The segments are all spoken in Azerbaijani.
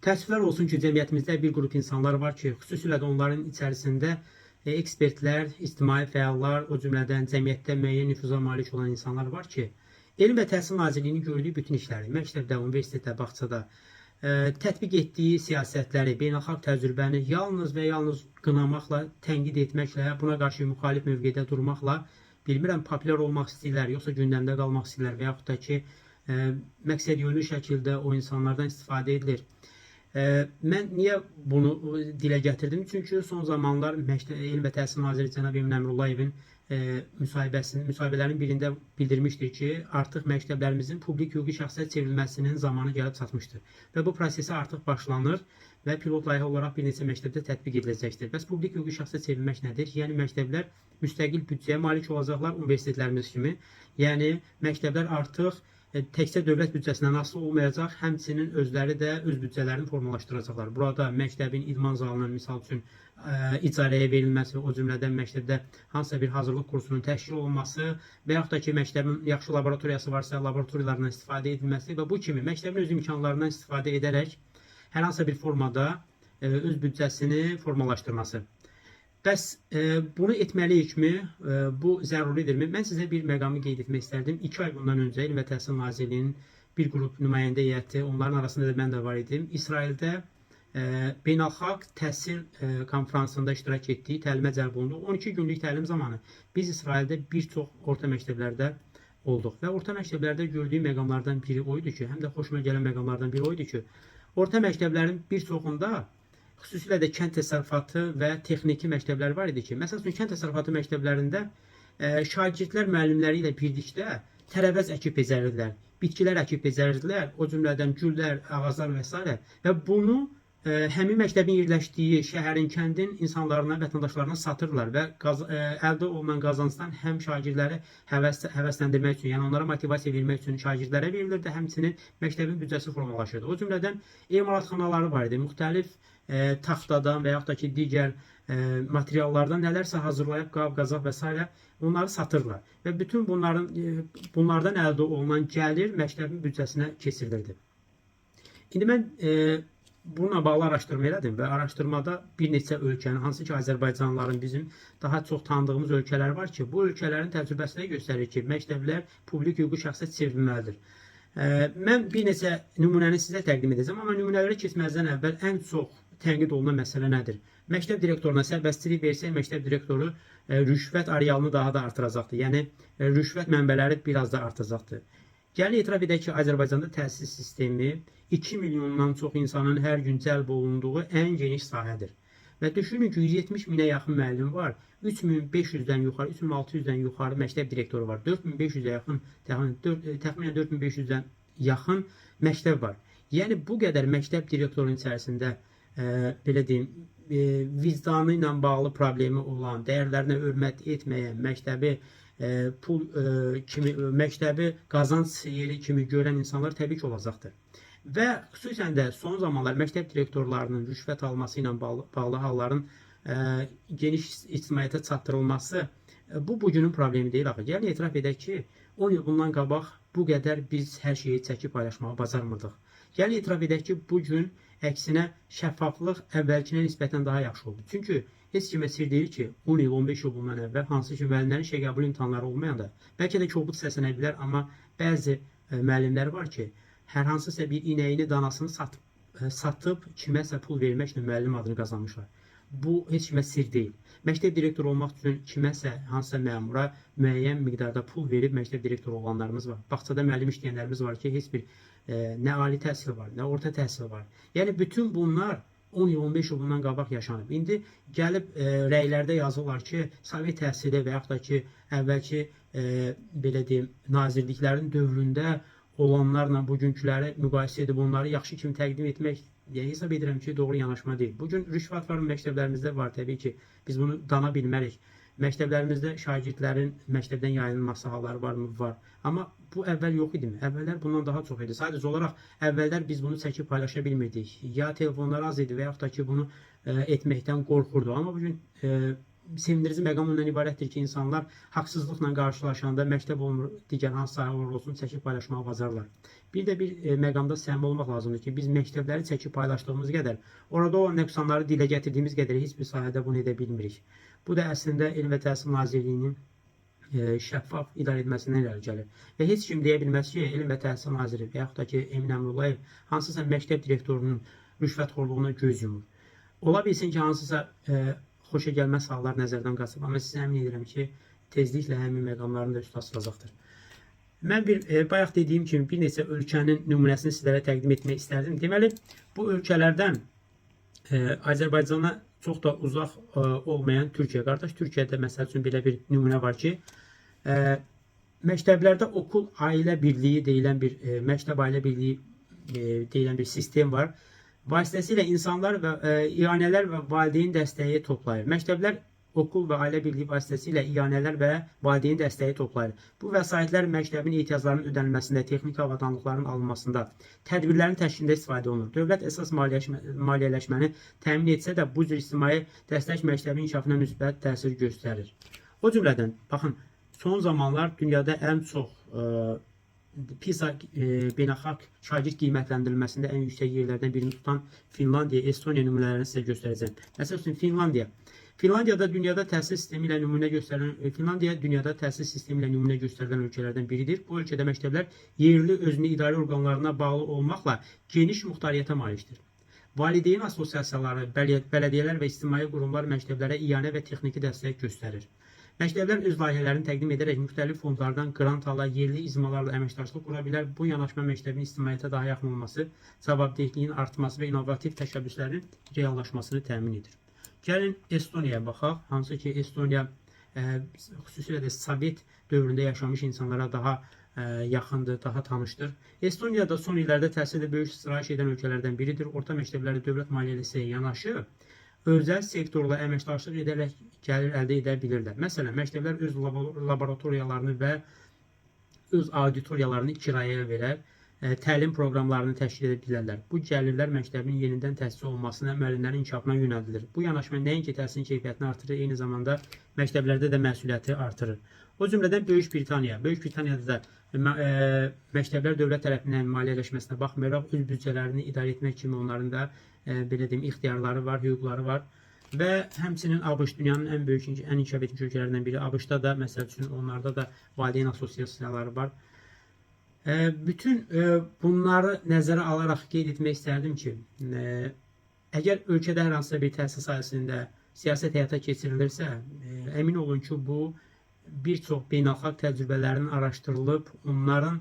Təəssüflər olsun ki, cəmiyyətimizdə bir qrup insanlar var ki, xüsusilə də onların içərisində ekspertlər, ictimai fəallar, o cümlədən cəmiyyətdə müəyyən nüfuza malik olan insanlar var ki, Elm və Təhsil Nazirliyinin gördüyü bütün işləri, məktəbdə, universitetdə, bağçada tətbiq etdiyi siyasətləri, beynəlxalq təcrübəni yalnız və yalnız qınamaqla, tənqid etməklə, buna qarşı müxalif mövqedə durmaqla, bilmirəm, populyar olmaq istəyirlər, yoxsa gündəmdə qalmaq istəyirlər və yaxud da ki, məqsədyönlü şəkildə o insanlardan istifadə edilir. Mən niyə bunu dilə gətirdim? Çünki son zamanlar Elm və Təhsil Naziri cənab Emin Əmrullayevin müsahibələrin birində bildirmişdir ki, artıq məktəblərimizin publik hüquqi şəxsiyyət çevrilməsinin zamanı gəlib çatmışdır. Və bu prosesi artıq başlanır və pilot layihə olaraq bir neçə məktəbdə tətbiq ediləcəkdir. Bəs publik hüquqi şəxsiyyət çevrilmək nədir? Yəni məktəblər müstəqil büdcəyə malik olacaqlar universitetlərimiz kimi. Yəni məktəblər artıq təkcə dövlət büdcəsindən asılı olmayacaq, həmçinin özləri də öz büdcələrini formalaşdıracaqlar. Burada məktəbin idman zalının misal üçün icarəyə verilməsi, o cümlədən məktəbdə hansısa bir hazırlıq kursunun təşkil olunması və yaxud da ki, məktəbin yaxşı laboratoriyası varsa, laboratoriyalarından istifadə edilməsi və bu kimi məktəbin öz imkanlarından istifadə edərək hər hansısa bir formada öz büdcəsini formalaşdırması. Bəs bunu etməliyikmi? Bu zəruridirmi? Mən sizə bir məqamı qeyd etmək istərdim. 2 ay bundan öncə Elm və Təhsil Nazirliyinin bir qrup nümayəndə heyəti, onların arasında da mən də var idim. İsraildə beynəlxalq təhsil konferansında iştirak etdiyi, təlimə cəlb olundu. 12 günlük təlim zamanı biz İsraildə bir çox orta məktəblərdə olduq. Və orta məktəblərdə gördüyüm məqamlardan biri o idi ki, həm də xoşuma gələn məqamlardan biri o idi ki, orta məktəblərin bir çoxunda xüsusilə də kənd təsərrüfatı və texniki məktəblər var idi ki, məsəl üçün kənd təsərrüfatı məktəblərində şagirdlər müəllimləri ilə birlikdə tərəvəz əkib becərirdilər, bitkilər əkib becərirdilər, o cümlədən güllər, ağaclar və s. Və bunu həmin məktəbin yerləşdiyi şəhərin, kəndin insanlarına, vətəndaşlarına satırlar və əldə olunan qazancdan həm şagirdləri həvəsləndirmək üçün, yəni onlara motivasiya vermək üçün şagirdlərə verilirdi, həmçinin məktəbin büdcəsi formalaşırdı. O cümlədən emalatxanaları var idi, müxtəlif taxtadan və yaxud da ki, digər materiallardan nələrsə hazırlayıb, qab, qazaq və s. onları satırlar. Və bütün bunlardan əldə olunan gəlir məktəbin büdcəsinə keçirilirdi. İndi mən bununla bağlı araşdırma elədim və araşdırmada bir neçə ölkənin, hansı ki, Azərbaycanlıların bizim daha çox tanıdığımız ölkələr var ki, bu ölkələrin təcrübəsinə göstərir ki, məktəblər publik hüquqi şəxsiyyət çevrilməlidir. Mən bir neçə nümunəni sizə təqdim edəcəm, amma nümunələrə keçməzdən əvvəl ən çox tənqid olunan məsələ nədir? Məktəb direktoruna sərbəstçilik versək, məktəb direktoru rüşvət arealını daha da artıracaqdır. Yəni, rüşvət mənbələri biraz da artacaqdır. Gəlin etiraf edək ki, Azərbaycanda təhsil sistemi 2 milyondan çox insanın hər gün cəlb olunduğu ən geniş sahədir. Və düşünün ki, 170 minə yaxın müəllim var, 3500-dən yuxarı, 3600-dən yuxarı məktəb direktoru var, 4500-ə yaxın, təxminən 4500-dən yaxın məktəb var. Yəni, bu qədər məktəb direktorunun içərisində, belə deyim, vicdanı ilə bağlı problemi olan, dəyərlərinə hörmət etməyən, məktəbi qazanc yeri kimi görən insanlar təbii ki, olacaqdır. Və xüsusən də son zamanlar məktəb direktorlarının rüşvət alması ilə bağlı halların geniş ictimaiyyətə çatdırılması bugünün problemi deyil. Gəlin etiraf edək ki, 10 il bundan qabaq bu qədər biz hər şeyi çəkib paylaşmağı bacarmırdıq. Gəlin etiraf edək ki, bugün əksinə şəffaflıq əvvəlkinə nisbətən daha yaxşı oldu. Çünki heç kimə sir deyil ki, 10 il, 15 il bundan əvvəl hansı ki, müəllimlərin işə qəbul imtahanları olmayanda, bəlkə də kobud səslənə bilər, amma bəzi müəllimlər var ki, hər hansısa bir inəyini, danasını satıb kiməsə pul verməklə müəllim adını qazanmışlar. Bu heç kimə sir deyil. Məktəb direktoru olmaq üçün kiməsə, hansısa məmura müəyyən miqdarda pul verib məktəb direktoru olanlarımız var. Bağçada müəllim işləyənlərimiz var ki, heç bir nə ali təhsil var, nə orta təhsil var. Yəni, bütün bunlar 10 il, 15 il bundan qabaq yaşanıb. İndi gəlib rəylərdə yazırlar ki, Sovet təhsili və yaxud da ki, əvvəlki, belə deyim, nazirliklərin dövründə olanlarla bugünküləri müqayisə edib onları yaxşı kimi təqdim etmək, hesab edirəm ki, doğru yanaşma deyil. Bugün rüşvət var, məktəblərimizdə var, təbii ki, biz bunu dana bilmərik. Məktəblərimizdə şagirdlərin məktəbdən yayınılması halları varmı? Var. Amma bu əvvəl yox idi mi? Əvvəllər bundan daha çox idi. Sadəcə olaraq əvvəllər biz bunu çəkib paylaşa bilmirdik. Ya telefonlar az idi və yaxud da ki, bunu etməkdən qorxurdu. Amma bugün sevindirici məqam ondan ibarətdir ki, insanlar haqsızlıqla qarşılaşanda məktəb olmur, digər hansı sahə olsun çəkib paylaşmağı bacarırlar. Bir də bir məqamda səmimi olmaq lazımdır ki, biz məktəbləri çəkib paylaşdığımız qədər, orada olan nöqsanları dilə gətirdiyimiz qədər heç bir sahədə bunu edə bilmirik. Bu da əslində Elm və Təhsil Nazirliyinin şəffaf idarə etməsindən irəli gəlir. Və heç kim deyə bilməz ki, Elm və Təhsil Naziri və yaxud da ki, Emin Əmrullayev hansısa məktəb direktorunun rüşvətxorluğuna göz yumur. Ola bilsin ki, hansısa xoşa gəlməz hallar nəzərdən qaçıb, amma sizə əmin edirəm ki, tezliklə həmin məqamların da üstü açılacaqdır. Mən bayaq dediyim kimi bir neçə ölkənin nümunəsini sizlərə təqdim etmək istərdim. Deməli, bu ölkələrdən Azərbaycana çox da uzaq olmayan Türkiyə. Qardaş, Türkiyədə məsəl üçün belə bir nümunə var ki, məktəblərdə okul ailə birliyi deyilən bir məktəb ailə birliyi deyilən bir sistem var. Vasitəsilə insanlar və iyanələr və valideyn dəstəyi toplayır. Məktəblər okul və ailə birliyi vasitəsilə iyanələr və valideyn dəstəyi toplayır. Bu vəsaitlər məktəbin ehtiyaclarının ödənilməsində, texniki avadanlıqların alınmasında, tədbirlərin təşkilində istifadə olunur. Dövlət əsas maliyyələşməni təmin etsə də bu cür ictimai dəstək məktəbin inkişafına müsbət təsir göstərir. O cümlədən, baxın, son zamanlar dünyada ən çox PISA beynəlxalq şagird qiymətləndirilməsində ən yüksək yerlərdən birini tutan Finlandiya, Estoniya nümunələrini sizə göstərəcəm. Məsəl üçün Finlandiyada dünyada təhsil sistemi ilə nümunə göstərilən ölkələrdən biridir. Bu ölkədə məktəblər yerli özünü idarə orqanlarına bağlı olmaqla geniş muxtariyyətə malikdir. Valideyn asosiasiyaları, bələdiyyələr və ictimai qurumlar məktəblərə iyanə və texniki dəstək göstərir. Məktəblər öz layihələrini təqdim edərək müxtəlif fondlardan qrant ala, yerli icmalarla əməkdaşlıq qura bilər. Bu yanaşma məktəbin ictimaiyyətə daha yaxın olması, cavabdehliyin artması və innovativ təşəbbüslərin reallaşmasını təmin edir. Gəlin Estoniyaya baxaq, hansı ki Estoniya xüsusilə də Sovet dövründə yaşamış insanlara daha yaxındır, daha tanışdır. Estoniyada son illərdə təhsildə böyük sıçrayış edən ölkələrdən biridir. Orta məktəbləri dövlət maliyyələsi yanaşı, özəl sektorla əməkdaşlıq edərək gəlir əldə edə bilirlər. Məsələn, məktəblər öz laboratoriyalarını və öz auditoriyalarını kirayəyə verər, təlim proqramlarını təşkil edə bilərlər. Bu gəlirlər məktəbin yenidən təsis olunmasına, müəllimlərin inkişafına yönəldilir. Bu yanaşma nəinki təhsilin keyfiyyətini artırır, eyni zamanda məktəblərdə də məsuliyyəti artırır. O cümlədən Böyük Britaniya. Böyük Britaniyada da məktəblər dövlət tərəfindən maliyyələşməsinə baxmayaraq öz büdcələrini idarə etmək kimi onların da belə deyim, ixtiyarları var, hüquqları var. Və həmçinin ABŞ dünyanın ən böyük, ən inkişaf etmiş ölkələrindən biri. ABŞ-da da, məsəl üçün, onlarda da valideyn asosiasiyaları var. Bütün bunları nəzərə alaraq qeyd etmək istərdim ki, əgər ölkədə hər hansısa bir təhsil sahəsində siyasət həyata keçirilirsə, əmin olun ki, bu bir çox beynəlxalq təcrübələrin araşdırılıb, onların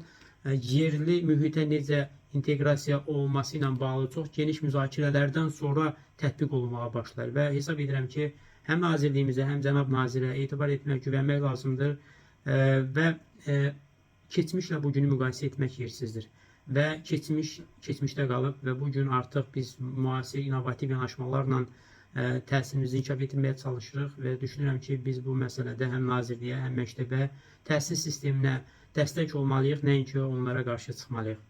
yerli mühitə necə inteqrasiya olunması ilə bağlı çox geniş müzakirələrdən sonra tətbiq olunmağa başlar və hesab edirəm ki, həm nazirliyimizə, həm cənab nazirə etibar etmək, güvənmək lazımdır və keçmişlə bugünü müqayisə etmək yersizdir və keçmişdə qalıb və bugün artıq biz müasir, innovativ yanaşmalarla təhsilimizi inkişaf etdirməyə çalışırıq və düşünürəm ki, biz bu məsələdə həm nazirliyə, həm məktəbə, təhsil sisteminə dəstək olmalıyıq, nəinki onlara qarşı çıxmalıyıq.